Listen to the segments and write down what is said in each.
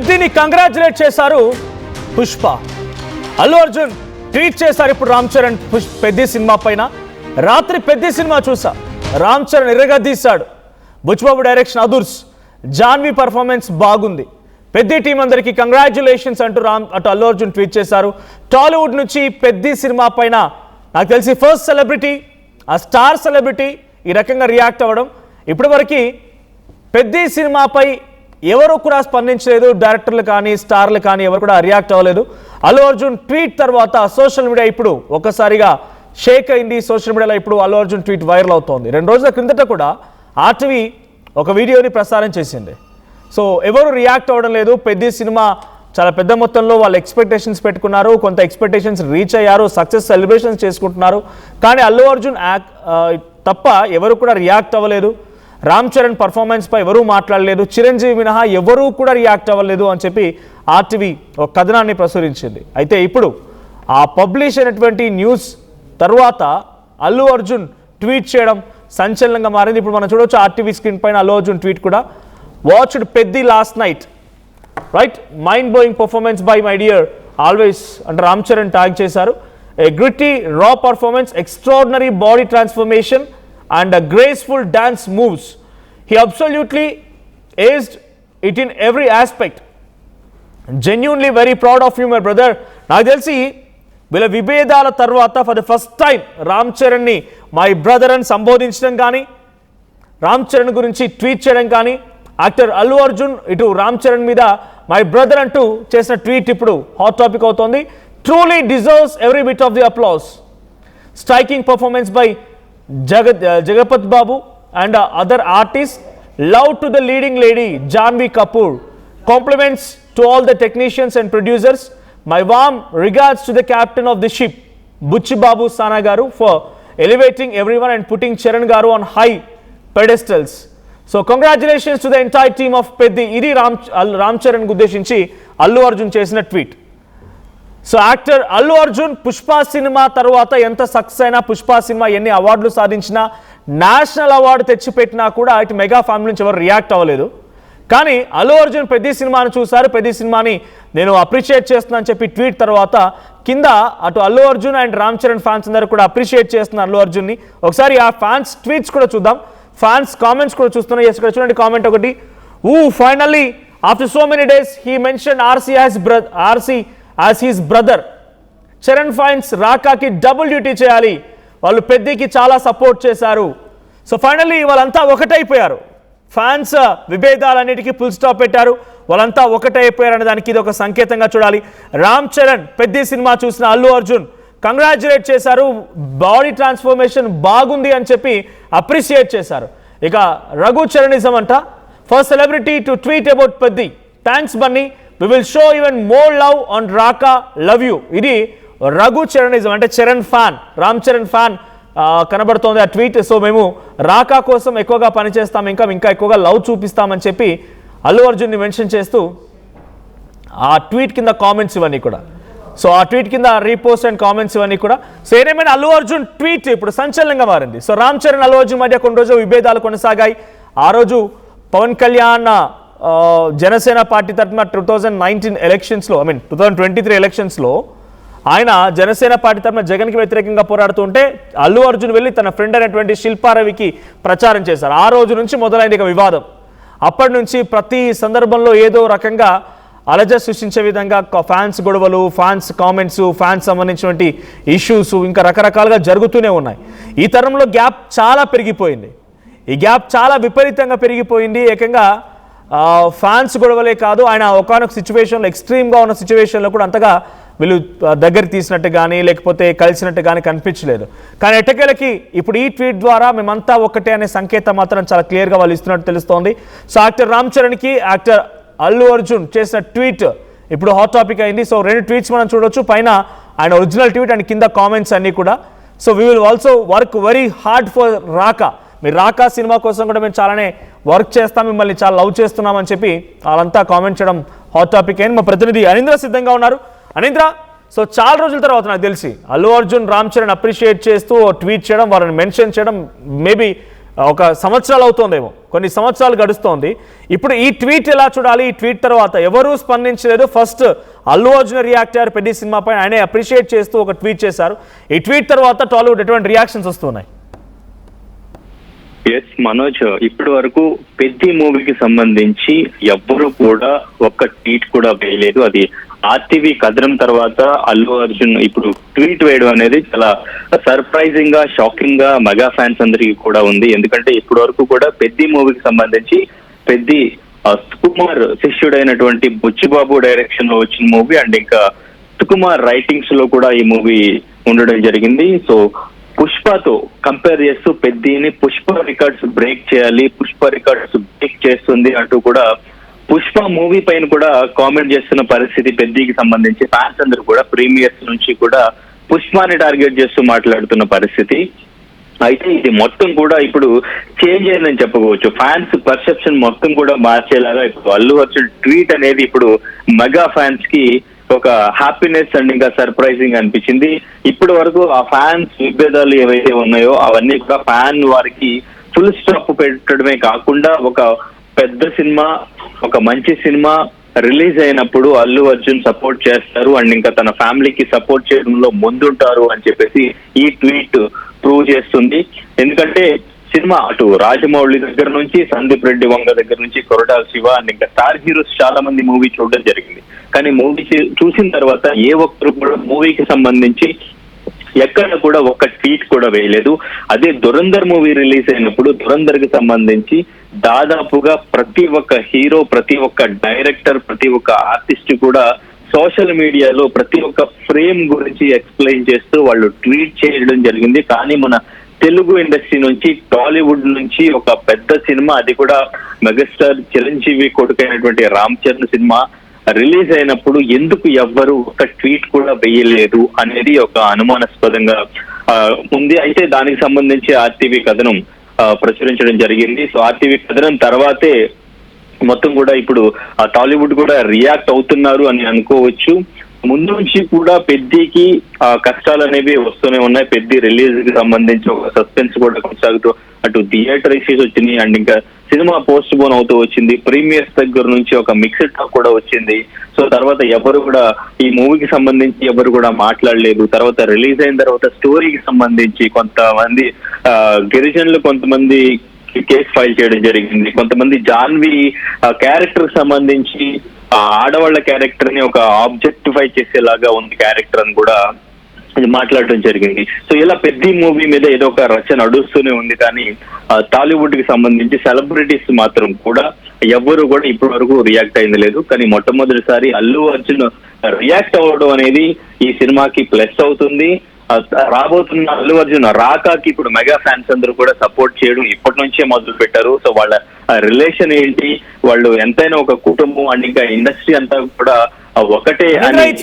పెద్దిని congratulate చేశారు Pushpa. Allu Arjun tweet చేశారు ఇప్పుడు రామ్ చరణ్ పెద్ది సినిమా పైన. రాత్రి పెద్ది సినిమా చూసా, రామ్ చరణ్ ఎర్రగద్దీశాడు. బుచ్చిబాబు డైరెక్షన్ అదుర్స్, జాన్వి పర్ఫార్మెన్స్ బాగుంది, పెద్ది టీం అందరికీ కంగ్రాచులేషన్స్ అంటూ అటు అల్లు అర్జున్ ట్వీట్ చేశారు. టాలీవుడ్ నుంచి పెద్ది సినిమా పైన నాకు తెలిసి ఫస్ట్ సెలబ్రిటీ, ఆ స్టార్ సెలబ్రిటీ ఈ రకంగా రియాక్ట్ అవ్వడం. ఇప్పటివరకు పెద్ది సినిమాపై ఎవరు కూడా స్పందించలేదు, డైరెక్టర్లు కానీ స్టార్లు కానీ ఎవరు కూడా రియాక్ట్ అవ్వలేదు. అల్లు అర్జున్ ట్వీట్ తర్వాత సోషల్ మీడియా ఇప్పుడు ఒక్కసారిగా షేక్ అయింది. సోషల్ మీడియాలో ఇప్పుడు అల్లు అర్జున్ ట్వీట్ వైరల్ అవుతోంది. 2 రోజుల క్రిందట కూడా ఆర్టీవీ ఒక వీడియోని ప్రసారం చేసింది. సో ఎవరు రియాక్ట్ అవ్వడం లేదు. పెద్ది సినిమా చాలా పెద్ద మొత్తంలో వాళ్ళు ఎక్స్పెక్టేషన్స్ పెట్టుకున్నారు, కొంత ఎక్స్పెక్టేషన్స్ రీచ్ అయ్యారు, సక్సెస్ సెలబ్రేషన్స్ చేసుకుంటున్నారు. కానీ అల్లు అర్జున్ తప్ప ఎవరు కూడా రియాక్ట్ అవ్వలేదు. రామ్ చరణ్ పర్ఫార్మెన్స్ పై ఎవరూ మాట్లాడలేదు, చిరంజీవి మినహా ఎవరూ కూడా రియాక్ట్ అవ్వలేదు అని చెప్పి ఆర్టీవీ ఒక కథనాన్ని ప్రచురించింది. అయితే ఇప్పుడు ఆ పబ్లిష్ అయినటువంటి న్యూస్ తర్వాత అల్లు అర్జున్ ట్వీట్ చేయడం సంచలనంగా మారింది. ఇప్పుడు మనం చూడవచ్చు ఆర్టీవీ స్క్రీన్ పైన అల్లు అర్జున్ ట్వీట్ కూడా. Watched Peddi last night, right, mind blowing performance by my dear always అంటే రామ్ చరణ్ ట్యాగ్ చేశారు. ఏ గ్రిటీ రా performance, extraordinary body transformation and a graceful dance moves. He absolutely aced it in every aspect. Genuinely very proud of you, my brother. నాకు తెలిసి వీళ్ళ విభేదాల తర్వాత for the first time Ram చరణ్ని my brother అని సంబోధించడం కానీ, రామ్ చరణ్ గురించి ట్వీట్ చేయడం కానీ, యాక్టర్ అల్లు అర్జున్ ఇటు రామ్ చరణ్ మీద మై బ్రదర్ అంటూ చేసిన ట్వీట్ ఇప్పుడు హాట్ టాపిక్ అవుతోంది. Truly deserves every bit of the applause. Striking performance by Jagapat Babu and other artists. Love to the leading lady Janvi Kapoor. Compliments to all the technicians and producers. My warm regards to the captain of the ship Butchibabu Sana Garu for elevating everyone and putting Charan Garu on high pedestals. So congratulations to the entire team of Peddi. Idi Ram Charan Gudeshinchi Allu Arjun chesina tweet. So actor Allu Arjun Pushpa cinema తర్వాత ఎంత success అయినా, Pushpa cinema ఎన్ని అవార్డులు సాధించినా, national award తెచ్చిపెట్టినా కూడా ఇటు mega family నుంచి ఎవరు react అవ్వలేదు. కానీ అల్లు అర్జున్ పెద్ది సినిమాని చూశారు, పెద్ది సినిమాని నేను అప్రిషియేట్ చేస్తున్నాను చెప్పి ట్వీట్ తర్వాత కింద అటు అల్లు అర్జున్ అండ్ రామ్ చరణ్ ఫ్యాన్స్ అందరూ కూడా అప్రిషియేట్ చేస్తున్నారు అల్లు అర్జున్ని. ఒకసారి ఆ ఫ్యాన్స్ ట్వీట్స్ కూడా చూద్దాం, ఫ్యాన్స్ కామెంట్స్ కూడా చూస్తున్నాం. ఇక్కడ చూడండి కామెంట్ ఒకటి. Finally after so many days he mention RC as his brother. Charan fans రాకాకి డబుల్ డ్యూటీ చేయాలి, వాళ్ళు పెద్దికి చాలా సపోర్ట్ చేశారు. సో ఫైనల్లీ వాళ్ళంతా ఒకటైపోయారు. ఫ్యాన్స్ విభేదాలన్నిటికీ ఫుల్ స్టాప్ పెట్టారు, వాళ్ళంతా ఒకటైపోయారు అనే దానికి ఇది ఒక సంకేతంగా చూడాలి. రామ్ చరణ్ పెద్ది సినిమా చూసిన అల్లు అర్జున్ కంగ్రాచులేట్ చేశారు, బాడీ ట్రాన్స్ఫర్మేషన్ బాగుంది అని చెప్పి అప్రిషియేట్ చేశారు. ఇక రఘు చరణిజం అంట, first celebrity to tweet about Peddi, thanks Bunny, we will show even more love on Raka, love you. ఇది రఘు చరణిజం అంటే చరణ్ ఫ్యాన్, రామ్ చరణ్ ఫ్యాన్ కనబడుతోంది ఆ ట్వీట్. సో మేము రాకా కోసం ఎక్కువగా పనిచేస్తాం, ఇంకా ఎక్కువగా లవ్ చూపిస్తామని చెప్పి అల్లు అర్జున్ని మెన్షన్ చేస్తూ ఆ ట్వీట్ కింద కామెంట్స్ ఇవన్నీ కూడా. సో ఆ ట్వీట్ కింద రీపోస్ట్ అండ్ కామెంట్స్ ఇవన్నీ కూడా. సో ఏదేమైనా అల్లు అర్జున్ ట్వీట్ ఇప్పుడు సంచలనంగా మారింది. సో రామ్ చరణ్ అల్లు అర్జున్ మధ్య కొన్ని రోజులు విభేదాలు కొనసాగాయి. ఆ రోజు పవన్ కళ్యాణ్ జనసేన పార్టీ తరఫున 2019 ఎలక్షన్స్లో 2023 ఎలక్షన్స్లో ఆయన జనసేన పార్టీ తరఫున జగన్కి వ్యతిరేకంగా పోరాడుతుంటే అల్లు అర్జున్ వెళ్ళి తన ఫ్రెండ్ అయినటువంటి శిల్పారవికి ప్రచారం చేశారు. ఆ రోజు నుంచి మొదలైంది ఇక వివాదం. అప్పటి నుంచి ప్రతి సందర్భంలో ఏదో రకంగా అలజ సృష్టించే విధంగా ఫ్యాన్స్ గొడవలు, ఫ్యాన్స్ కామెంట్స్, ఫ్యాన్స్ సంబంధించినటువంటి ఇష్యూస్ ఇంకా రకరకాలుగా జరుగుతూనే ఉన్నాయి. ఈ తరంలో గ్యాప్ చాలా పెరిగిపోయింది. ఈ గ్యాప్ చాలా విపరీతంగా పెరిగిపోయింది. ఏకంగా ఫ్యాన్స్ గొడవలే కాదు, ఆయన ఒకనొక సిచ్యువేషన్లో ఎక్స్ట్రీమ్గా ఉన్న సిచ్యువేషన్లో కూడా అంతగా వీళ్ళు దగ్గర తీసినట్టు కానీ లేకపోతే కలిసినట్టు కానీ కనిపించలేదు. కానీ ఎట్టకేలకి ఇప్పుడు ఈ ట్వీట్ ద్వారా మేమంతా ఒక్కటే అనే సంకేతం మాత్రం చాలా క్లియర్గా వాళ్ళు ఇస్తున్నట్టు తెలుస్తోంది. సో యాక్టర్ రామ్ చరణ్కి యాక్టర్ అల్లు అర్జున్ చేసిన ట్వీట్ ఇప్పుడు హాట్ టాపిక్ అయింది. సో 2 ట్వీట్స్ మనం చూడొచ్చు, పైన ఆయన ఒరిజినల్ ట్వీట్ అండ్ కింద కామెంట్స్ అన్నీ కూడా. So we will also work very hard for Raka, మీరు రాకా సినిమా కోసం కూడా మేము చాలానే వర్క్ చేస్తాం, మిమ్మల్ని చాలా లవ్ చేస్తున్నామని చెప్పి వాళ్ళంతా కామెంట్ చేయడం హాట్ టాపిక్ అయింది. మా ప్రతినిధి అనీంద్ర సిద్ధంగా ఉన్నారు. అనీంద్ర, సో చాలా రోజుల తర్వాత నాకు తెలిసి అల్లు అర్జున్ రామ్ చరణ్ అప్రిషియేట్ చేస్తూ ట్వీట్ చేయడం, వారిని మెన్షన్ చేయడం, మేబీ ఒక సంవత్సరాలు అవుతోందేమో, కొన్ని సంవత్సరాలు గడుస్తోంది. ఇప్పుడు ఈ ట్వీట్ ఎలా చూడాలి? ఈ ట్వీట్ తర్వాత ఎవరూ స్పందించలేదు. ఫస్ట్ అల్లు అర్జున్ రియాక్ట్ అయ్యారు పెద్ద సినిమా పైన, ఆయనే అప్రిషియేట్ చేస్తూ ఒక ట్వీట్ చేశారు. ఈ ట్వీట్ తర్వాత టాలీవుడ్ ఎటువంటి రియాక్షన్స్ వస్తున్నాయి? ఎస్ మనోజ్, ఇప్పటి వరకు పెద్ద మూవీకి సంబంధించి ఎవ్వరూ కూడా ఒక్క ట్వీట్ కూడా వేయలేదు. అది ఆర్టీవీ కథనం తర్వాత అల్లు అర్జున్ ఇప్పుడు ట్వీట్ వేయడం అనేది చాలా సర్ప్రైజింగ్ గా, షాకింగ్ గా మెగా ఫ్యాన్స్ అందరికీ కూడా ఉంది. ఎందుకంటే ఇప్పటి వరకు కూడా పెద్ద మూవీకి సంబంధించి సుకుమార్ శిష్యుడైనటువంటి బుచ్చిబాబు డైరెక్షన్ లో వచ్చిన మూవీ అండ్ ఇంకా సుకుమార్ రైటింగ్స్ లో కూడా ఈ మూవీ ఉండడం జరిగింది. సో పుష్పతో కంపేర్ చేస్తూ పెద్దని పుష్ప రికార్డ్స్ బ్రేక్ చేయాలి, పుష్ప రికార్డ్స్ బ్రేక్ చేస్తుంది అంటూ కూడా పుష్ప మూవీ పైన కూడా కామెంట్ చేస్తున్న పరిస్థితి పెద్దికి సంబంధించి ఫ్యాన్స్ అందరూ కూడా ప్రీమియర్స్ నుంచి కూడా పుష్పాని టార్గెట్ చేస్తూ మాట్లాడుతున్న పరిస్థితి. అయితే ఇది మొత్తం కూడా ఇప్పుడు చేంజ్ అయిందని చెప్పుకోవచ్చు. ఫ్యాన్స్ పర్సెప్షన్ మొత్తం కూడా మార్చేలాగా ఇప్పుడు అల్లు అర్జున్ ట్వీట్ అనేది ఇప్పుడు మెగా ఫ్యాన్స్ కి ఒక హ్యాపీనెస్ అండ్ ఇంకా సర్ప్రైజింగ్ అనిపించింది. ఇప్పటి వరకు ఆ ఫ్యాన్స్ విభేదాలు ఏవైతే ఉన్నాయో అవన్నీ కూడా ఫ్యాన్ వారికి ఫుల్ స్టాప్ పెట్టడమే కాకుండా ఒక పెద్ద సినిమా, ఒక మంచి సినిమా రిలీజ్ అయినప్పుడు అల్లు అర్జున్ సపోర్ట్ చేస్తారు అండ్ ఇంకా తన ఫ్యామిలీకి సపోర్ట్ చేయడంలో ముందుంటారు అని చెప్పేసి ఈ ట్వీట్ ప్రూవ్ చేస్తుంది. ఎందుకంటే సినిమా అటు రాజమౌళి దగ్గర నుంచి, సందీప్ రెడ్డి వంగ దగ్గర నుంచి, కొరటాల శివ అండ్ ఇంకా స్టార్ హీరోస్ చాలా మంది మూవీ చూడడం జరిగింది. కానీ మూవీ చూసిన తర్వాత ఏ ఒక్కరు కూడా మూవీకి సంబంధించి ఎక్కడ కూడా ఒక్క ట్వీట్ కూడా వేయలేదు. అదే దురంధర్ మూవీ రిలీజ్ అయినప్పుడు దురంధర్ కి సంబంధించి దాదాపుగా ప్రతి ఒక్క హీరో, ప్రతి ఒక్క డైరెక్టర్, ప్రతి ఒక్క ఆర్టిస్ట్ కూడా సోషల్ మీడియాలో ప్రతి ఒక్క ఫ్రేమ్ గురించి ఎక్స్ప్లెయిన్ చేస్తూ వాళ్ళు ట్వీట్ చేయడం జరిగింది. కానీ మన తెలుగు ఇండస్ట్రీ నుంచి, టాలీవుడ్ నుంచి ఒక పెద్ద సినిమా, అది కూడా మెగాస్టార్ చిరంజీవి కొడుకైనటువంటి రామ్ చరణ్ సినిమా రిలీజ్ అయినప్పుడు ఎందుకు ఎవ్వరు ఒక ట్వీట్ కూడా వేయలేదు అనేది ఒక అనుమానాస్పదంగా ఉంది. అయితే దానికి సంబంధించి ఆర్టీవీ కథనం ప్రచురించడం జరిగింది. సో ఆర్టీవీ కథనం తర్వాతే మొత్తం కూడా ఇప్పుడు టాలీవుడ్ కూడా రియాక్ట్ అవుతున్నారు అని అనుకోవచ్చు. ముందు నుంచి కూడా పెద్దికి కష్టాలు అనేవి వస్తూనే ఉన్నాయి. పెద్ద రిలీజ్ కి సంబంధించి ఒక సస్పెన్స్ కూడా కొనసాగుతూ అటు థియేటర్ ఇష్యూస్ వచ్చినాయి అండ్ ఇంకా సినిమా పోస్ట్ పోన్ అవుతూ వచ్చింది. ప్రీమియర్స్ దగ్గర నుంచి ఒక మిక్స్డ్ టాక్ కూడా వచ్చింది. సో తర్వాత ఎవరు కూడా ఈ మూవీకి సంబంధించి ఎవరు కూడా మాట్లాడలేదు. తర్వాత రిలీజ్ అయిన తర్వాత స్టోరీకి సంబంధించి కొంతమంది గిరిజనులు కొంతమంది కేసు ఫైల్ చేయడం జరిగింది. కొంతమంది జాన్వి క్యారెక్టర్ సంబంధించి ఆడవాళ్ల క్యారెక్టర్ ని ఒక ఆబ్జెక్టిఫై చేసేలాగా ఉంది క్యారెక్టర్ అని కూడా మాట్లాడడం జరిగింది. సో ఇలా పెద్ద మూవీ మీద ఏదో ఒక రచ నడుస్తూనే ఉంది. కానీ టాలీవుడ్ కి సంబంధించి సెలబ్రిటీస్ మాత్రం కూడా ఎవ్వరు కూడా ఇప్పటి వరకు రియాక్ట్ అయింది లేదు. కానీ మొట్టమొదటిసారి అల్లు అర్జున్ రియాక్ట్ అవ్వడం అనేది ఈ సినిమాకి ప్లస్ అవుతుంది. రాబోతున్న అల్లు అర్జున్ రాకాకి ఇప్పుడు మెగా ఫ్యాన్స్ అందరూ కూడా సపోర్ట్ చేయడం ఇప్పటి నుంచే మొదలు పెట్టారు. సో వాళ్ళ రిలేషన్ ఏంటి, వాళ్ళు ఎంతైనా ఒక కుటుంబం అండ్ ఇంకా ఇండస్ట్రీ అంతా కూడా ఒకటే.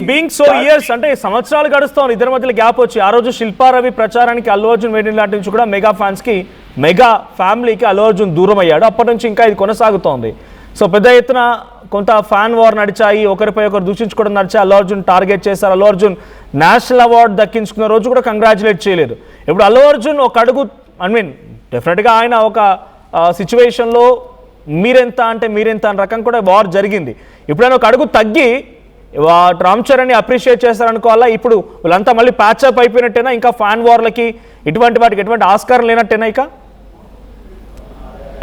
బీయింగ్ సో ఇయర్స్ అంటే సంవత్సరాలు గడుస్తాం, ఇద్దరి మధ్యలో గ్యాప్ వచ్చి ఆ రోజు శిల్పారవి ప్రచారానికి అల్లు అర్జున్ వెయిటింగ్ లాంటి నుంచి కూడా మెగా ఫ్యాన్స్ కి, మెగా ఫ్యామిలీకి అల్లు అర్జున్ దూరం అయ్యాడు. అప్పటి నుంచి ఇంకా ఇది కొనసాగుతోంది. సో పెద్ద ఎత్తున కొంత ఫ్యాన్ వార్ నడిచాయి, ఒకరిపై ఒకరు దూషించుకోవడం నడిచాయి. అల్లు అర్జున్ టార్గెట్ చేశారు. అల్లు అర్జున్ నేషనల్ అవార్డు దక్కించుకున్న రోజు కూడా కంగ్రాచులేట్ చేయలేదు. ఇప్పుడు అల్లు అర్జున్ ఒక అడుగు, డెఫినెట్గా ఆయన ఒక సిచ్యువేషన్లో మీరెంత అంటే మీరెంత అనే రకం కూడా వార్ జరిగింది. ఇప్పుడు ఆయన ఒక అడుగు తగ్గి రామ్ చరణ్ని అప్రిషియేట్ చేస్తారనుకోవాలా? ఇప్పుడు వీళ్ళంతా మళ్ళీ ప్యాచప్ అయిపోయినట్టేనా? ఇంకా ఫ్యాన్ వార్లకి ఇటువంటి వాటికి ఎటువంటి ఆస్కారం లేనట్టేనా ఇక?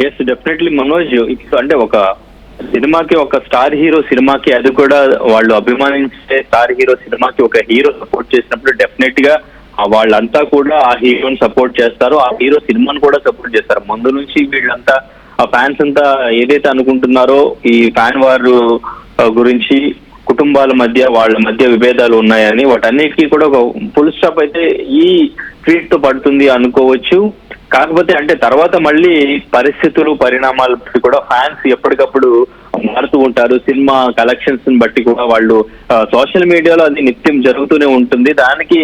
ఎస్ డెఫినెట్లీ మనోజ్, అంటే ఒక సినిమాకి, ఒక స్టార్ హీరో సినిమాకి, అది కూడా వాళ్ళు అభిమానించే స్టార్ హీరో సినిమాకి ఒక హీరో సపోర్ట్ చేసినప్పుడు డెఫినెట్ గా వాళ్ళంతా కూడా ఆ హీరోని సపోర్ట్ చేస్తారు, ఆ హీరో సినిమాని కూడా సపోర్ట్ చేస్తారు. ముందు నుంచి వీళ్ళంతా ఆ ఫ్యాన్స్ అంతా ఏదైతే అనుకుంటున్నారో ఈ ఫ్యాన్ వార్ గురించి, కుటుంబాల మధ్య వాళ్ళ మధ్య విభేదాలు ఉన్నాయని, వాటన్నిటికీ కూడా ఒక ఫుల్ స్టాప్ అయితే ఈ ట్వీట్ తో పడుతుంది అనుకోవచ్చు. కాకపోతే అంటే తర్వాత మళ్ళీ పరిస్థితులు, పరిణామాలు బట్టి కూడా ఫ్యాన్స్ ఎప్పటికప్పుడు మారుతూ ఉంటారు. సినిమా కలెక్షన్స్ బట్టి కూడా వాళ్ళు సోషల్ మీడియాలో అది నిత్యం జరుగుతూనే ఉంటుంది. దానికి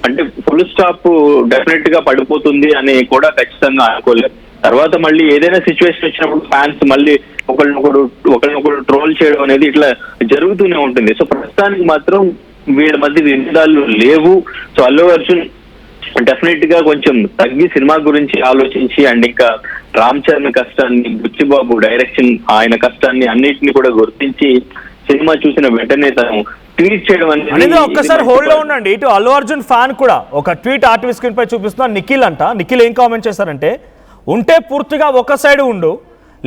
అంటే ఫుల్ స్టాప్ డెఫినెట్ గా పడిపోతుంది అని కూడా ఖచ్చితంగా అనుకోలేదు. తర్వాత మళ్ళీ ఏదైనా సిచ్యువేషన్ వచ్చినప్పుడు ఫ్యాన్స్ మళ్ళీ ఒకరినొకరు ట్రోల్ చేయడం అనేది ఇట్లా జరుగుతూనే ఉంటుంది. సో ప్రస్తుతానికి మాత్రం వీళ్ళ మధ్య విభేదాలు లేవు. సో అల్లు అర్జున్ డెఫినెట్ గా కొంచెం తగ్గి సినిమా గురించి ఆలోచించి అండ్ ఇంకా రామ్ చరణ్ కష్టాన్ని, బుచ్చిబాబు డైరెక్షన్ ఆయన కష్టాన్ని అన్నిటిని కూడా గుర్తించి సినిమా చూసిన వెంటనే తను ట్వీట్ చేయడం అనేది ఒక్కసారి హోల్డ్ లో ఉండండి. ఇటు అల్లు అర్జున్ ఫ్యాన్ కూడా ఒక ట్వీట్ ఆర్టీవీ స్క్రీన్ పై చూపిస్తున్నా నిఖిల్ అంట. నిఖిల్ ఏం కామెంట్ చేశారంటే, ఉంటే పూర్తిగా ఒక సైడ్ ఉండు,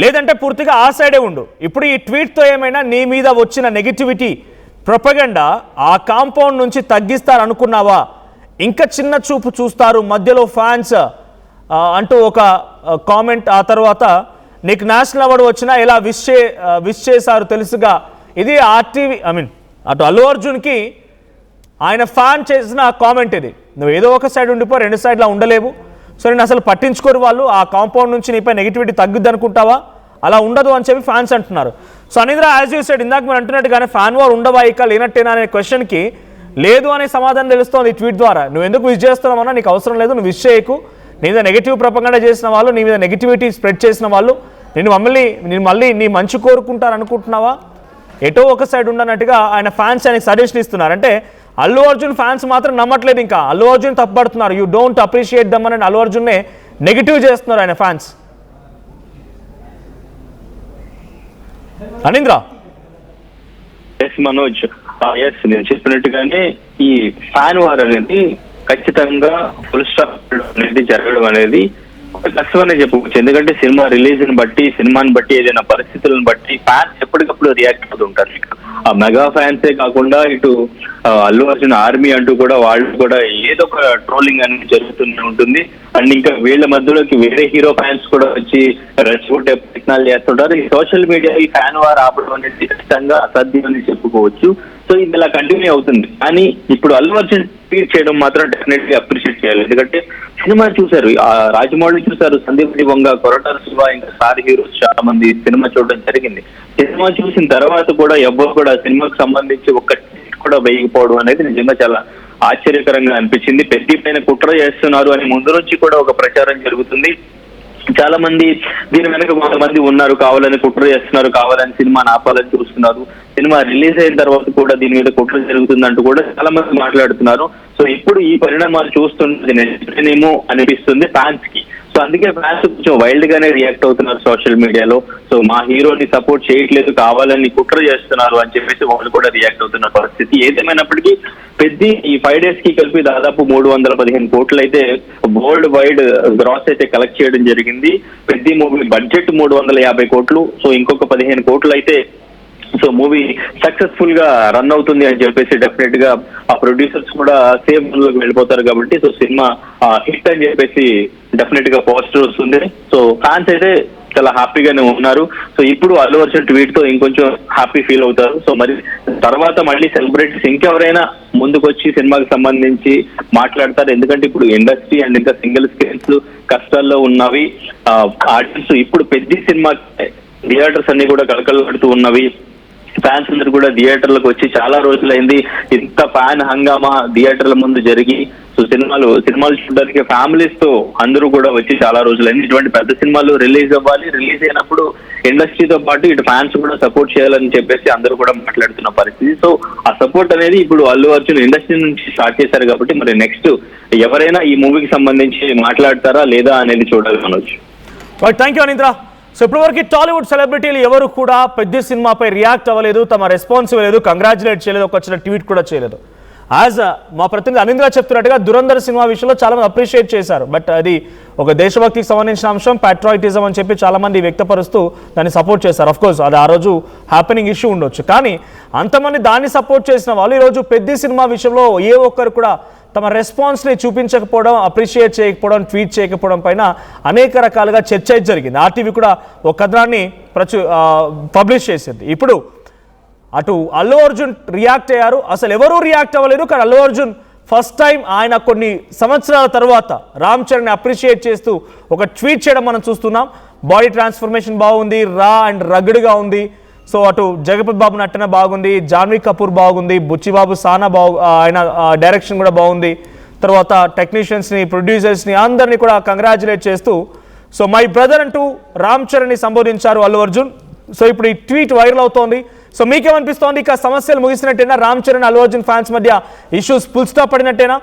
లేదంటే పూర్తిగా ఆ సైడే ఉండు. ఇప్పుడు ఈ ట్వీట్తో ఏమైనా నీ మీద వచ్చిన నెగిటివిటీ ప్రొపగండా ఆ కాంపౌండ్ నుంచి తగ్గిస్తారనుకున్నావా? ఇంకా చిన్న చూపు చూస్తారు మధ్యలో ఫ్యాన్స్ అంటూ ఒక కామెంట్. ఆ తర్వాత నీకు నేషనల్ అవార్డు వచ్చినా ఎలా విష్ చేశారు తెలుసుగా. ఇది ఆర్టీవీ అటు అల్లు అర్జున్కి ఆయన ఫ్యాన్ చేసిన కామెంట్ ఇది. నువ్వు ఏదో ఒక సైడ్ ఉండిపో, రెండు సైడ్లా ఉండలేవు. సో నేను అసలు పట్టించుకోరు వాళ్ళు, ఆ కాంపౌండ్ నుంచి నీపై నెగిటివిటీ తగ్గుద్ది అనుకుంటావా? అలా ఉండదు అని చెప్పి ఫ్యాన్స్ అంటున్నారు. సో అనింద్ర, యాజ్ యూ సెడ్, ఇందాక మీరు అంటున్నట్టుగానే ఫ్యాన్ వార్ ఉండవా ఇక లేనట్టేనా అనే క్వశ్చన్కి లేదు అనే సమాధానం తెలుస్తోంది ఈ ట్వీట్ ద్వారా. నువ్వు ఎందుకు విష్ చేస్తున్నావన్నా నీకు అవసరం లేదు, నువ్వు విష్ చేయకు. నీ మీద నెగిటివ్ ప్రపంచంగా చేసిన వాళ్ళు, నీ మీద నెగిటివిటీ స్ప్రెడ్ చేసిన వాళ్ళు నేను మళ్ళీ నీ మంచి కోరుకుంటారు అనుకుంటున్నావా? ఎటో ఒక సైడ్ ఉండనట్టుగా ఆయన ఫ్యాన్స్ ఆయనకి సజెషన్ ఇస్తున్నారు. అంటే అల్లు అర్జున్ ఫ్యాన్స్ మాత్రం నమ్మట్లేదు, ఇంకా అల్లు అర్జున్ తప్పుపడుతున్నారు. యూ డోంట్ అప్రిషియేట్ దమ్ అని అల్లు అర్జున్నే నెగిటివ్ చేస్తున్నారు ఆయన ఫ్యాన్స్. అనీంద్ర, మనోజ్, నేను చెప్పినట్టుగానే ఈ ఫ్యాన్ వార్ అనేది ఖచ్చితంగా ఫుల్ స్టాప్ అనేది జరగడం అనేది కష్టమనే చెప్పుకోవచ్చు. ఎందుకంటే సినిమా రిలీజ్ ని బట్టి, సినిమాని బట్టి, ఏదైనా పరిస్థితులను బట్టి ఫ్యాన్స్ ఎప్పటికప్పుడు రియాక్ట్ అవుతుంటారు. ఆ మెగా ఫ్యాన్సే కాకుండా ఇటు అల్లు అర్జున్ ఆర్మీ అంటూ కూడా వాళ్ళు కూడా ఏదో ఒక ట్రోలింగ్ అనేది జరుగుతూనే ఉంటుంది. అండ్ ఇంకా వీళ్ళ మధ్యలోకి వేరే హీరో ఫ్యాన్స్ కూడా వచ్చి రెచ్చగొట్టే ప్రయత్నాలు చేస్తుంటారు. ఈ సోషల్ మీడియా ఈ ఫ్యాన్ వార్ ఆపడం అనేది ఖచ్చితంగా అసాధ్యం అని చెప్పుకోవచ్చు. సో ఇది ఇలా కంటిన్యూ అవుతుంది. కానీ ఇప్పుడు అల్లు అర్జున్ ట్వీట్ చేయడం మాత్రం డెఫినెట్ గా అప్రిషియేట్ చేయాలి. ఎందుకంటే సినిమా చూశారు, రాజమౌళి చూశారు, సందీప్ వంగ, కొరటాల శివ, ఇంకా స్టార్ హీరోస్ చాలా మంది సినిమా చూడడం జరిగింది. సినిమా చూసిన తర్వాత కూడా ఎవ్వరు కూడా సినిమాకు సంబంధించి ఒక్క ట్వీట్ కూడా వేయకపోవడం అనేది నిజంగా చాలా ఆశ్చర్యకరంగా అనిపించింది. పెద్ద పైన కుట్ర చేస్తున్నారు అని ముందు నుంచి కూడా ఒక ప్రచారం జరుగుతుంది. చాలా మంది దీని వెనక కొంతమంది ఉన్నారు, కావాలని కుట్ర చేస్తున్నారు, కావాలని సినిమాని ఆపాలని చూస్తున్నారు. సినిమా రిలీజ్ అయిన తర్వాత కూడా దీని మీద కుట్ర జరుగుతుందంటూ కూడా చాలా మంది మాట్లాడుతున్నారు. సో ఇప్పుడు ఈ పరిణామాలు చూస్తున్నది నిజమేనేమో అనిపిస్తుంది ఫ్యాన్స్ కి. సో అందుకే ఫ్యాన్స్ కొంచెం వైల్డ్ గానే రియాక్ట్ అవుతున్నారు సోషల్ మీడియాలో. సో మా హీరోని సపోర్ట్ చేయట్లేదు, కావాలని కుట్ర చేస్తున్నారు అని చెప్పేసి వాళ్ళు కూడా రియాక్ట్ అవుతున్న పరిస్థితి. ఏదేమైనప్పటికీ పెద్ద ఈ 5 days కి కలిపి దాదాపు 315 కోట్లు అయితే వరల్డ్ వైడ్ గ్రాస్ అయితే కలెక్ట్ చేయడం జరిగింది. పెద్ద మూవీ బడ్జెట్ 350 కోట్లు. సో ఇంకొక 15 కోట్లు అయితే సో మూవీ సక్సెస్ఫుల్ గా రన్ అవుతుంది అని చెప్పేసి డెఫినెట్ గా ఆ ప్రొడ్యూసర్స్ కూడా సేమ్ లోకి వెళ్ళిపోతారు. కాబట్టి సో సినిమా హిట్ అని చెప్పేసి డెఫినెట్ గా పాజిటివ్ వస్తుంది. సో ఫ్యాన్స్ అయితే చాలా హ్యాపీగానే ఉన్నారు. సో ఇప్పుడు అల్లు అర్జున్ ట్వీట్ తో ఇంకొంచెం హ్యాపీ ఫీల్ అవుతారు. సో మరి తర్వాత మళ్ళీ సెలబ్రిటీస్ ఇంకెవరైనా ముందుకు వచ్చి సినిమాకి సంబంధించి మాట్లాడతారు. ఎందుకంటే ఇప్పుడు ఇండస్ట్రీ అండ్ ఇంకా సింగిల్ స్క్రీన్స్ కష్టాల్లో ఉన్నవి. ఆడియన్స్ ఇప్పుడు పెద్ద సినిమా థియేటర్స్ అన్ని కూడా కలకలలాడుతూ ఉన్నవి. ఫ్యాన్స్ అందరూ కూడా థియేటర్లకు వచ్చి చాలా రోజులైంది. ఇంత ఫ్యాన్ హంగామా థియేటర్ల ముందు జరిగి సో సినిమాలు చూడడానికి ఫ్యామిలీస్ తో అందరూ కూడా వచ్చి చాలా రోజులైంది. ఇటువంటి పెద్ద సినిమాలు రిలీజ్ అవ్వాలి, రిలీజ్ అయినప్పుడు ఇండస్ట్రీతో పాటు ఇటు ఫ్యాన్స్ కూడా సపోర్ట్ చేయాలని చెప్పేసి అందరూ కూడా మాట్లాడుతున్న పరిస్థితి. సో ఆ సపోర్ట్ అనేది ఇప్పుడు అల్లు అర్జున్ ఇండస్ట్రీ నుంచి స్టార్ట్ చేశారు. కాబట్టి మరి నెక్స్ట్ ఎవరైనా ఈ మూవీకి సంబంధించి మాట్లాడతారా లేదా అనేది చూడాలి Manoj. Thank you Anindra. So ఇప్పటివరకు టాలీవుడ్ సెలబ్రిటీలు ఎవరు కూడా పెద్ద సినిమాపై రియాక్ట్ అవ్వలేదు, తమ రెస్పాన్స్ ఇవ్వలేదు, కంగ్రాచులేట్ చేయలేదు, ఒక చిన్న ట్వీట్ కూడా చేయలేదు. యాజ్ మా ప్రతినిధి అనింద్ర చెప్తున్నట్టుగా దురంధర్ సినిమా విషయంలో చాలా మంది అప్రిషియేట్ చేశారు. బట్ అది ఒక దేశభక్తికి సంబంధించిన అంశం, ప్యాట్రాయిటిజం అని చెప్పి చాలా మంది వ్యక్తపరుస్తూ దాన్ని సపోర్ట్ చేశారు. అఫ్కోర్స్ అది ఆ రోజు హ్యాపెనింగ్ ఇష్యూ ఉండొచ్చు. కానీ అంతమంది దాన్ని సపోర్ట్ చేసిన వాళ్ళు ఈరోజు పెద్ద సినిమా విషయంలో ఏ ఒక్కరు కూడా తమ రెస్పాన్స్ని చూపించకపోవడం, అప్రిషియేట్ చేయకపోవడం, ట్వీట్ చేయకపోవడం పైన అనేక రకాలుగా చర్చ జరిగింది. ఆర్టీవీ కూడా ఒక కథనాన్ని పబ్లిష్ చేసింది. ఇప్పుడు అటు అల్లు అర్జున్ రియాక్ట్ అయ్యారు, అసలు ఎవరూ రియాక్ట్ అవ్వలేదు. కానీ అల్లు అర్జున్ ఫస్ట్ టైం ఆయన కొన్ని సంవత్సరాల తర్వాత రామ్ చరణ్ని అప్రిషియేట్ చేస్తూ ఒక ట్వీట్ చేయడం మనం చూస్తున్నాం. బాడీ ట్రాన్స్ఫర్మేషన్ బాగుంది, రా అండ్ రగ్డ్గా ఉంది. సో అటు జగపతి బాబు నటన బాగుంది, జాన్వీ కపూర్ బాగుంది, బుచ్చిబాబు సానా ఆయన డైరెక్షన్ కూడా బాగుంది. తర్వాత టెక్నీషియన్స్ని, ప్రొడ్యూసర్స్ని అందరినీ కూడా కంగ్రాచులేట్ చేస్తూ సో మై బ్రదర్ అంటూ రామ్ చరణ్ని సంబోధించారు అల్లు అర్జున్. సో ఇప్పుడు ఈ ట్వీట్ వైరల్ అవుతోంది. సో మీకేమనిపిస్తోంది? ఇక సమస్యలు ముగిసినట్టేనా? రామ్ చరణ్ అల్లు అర్జున్ ఫ్యాన్స్ మధ్య ఇష్యూస్ ఫుల్ స్టాప్ పడినట్టేనా?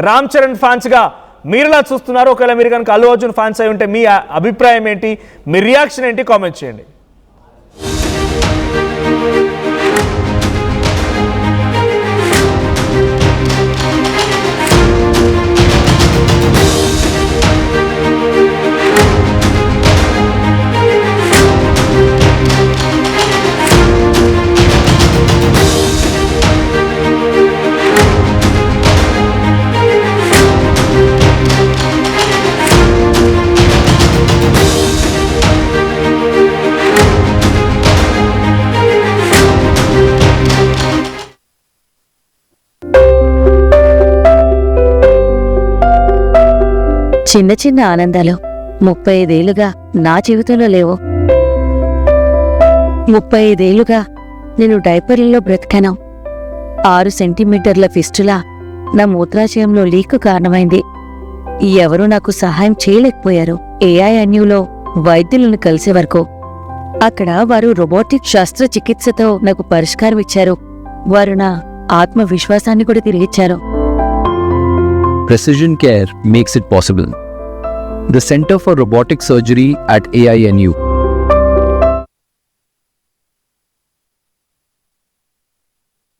రామ్ చరణ్ ఫ్యాన్స్గా మీరులా చూస్తున్నారు? ఒకవేళ మీరు కనుక అల్లు అర్జున్ ఫ్యాన్స్ అయి ఉంటే మీ అభిప్రాయం ఏంటి, మీ రియాక్షన్ ఏంటి, కామెంట్ చేయండి. చిన్న చిన్న ఆనందాలు 35 ఏళ్లుగా నా జీవితంలో లేవు. 35 ఏళ్లుగా నేను డైపర్లలో బ్రతికాను. 6 సెంటీమీటర్ల ఫిస్టులా నా మూత్రాశయంలో లీకు కారణమైంది. ఎవరూ నాకు సహాయం చేయలేకపోయారు. AINUలో వైద్యులను కలిసే వరకు. అక్కడ వారు రోబోటిక్ శస్త్రచికిత్సతో నాకు పరిష్కారం ఇచ్చారు. వారు నా ఆత్మవిశ్వాసాన్ని కూడా తిరిగిచ్చారు. Precision care makes it possible. The Center for Robotic Surgery at AINU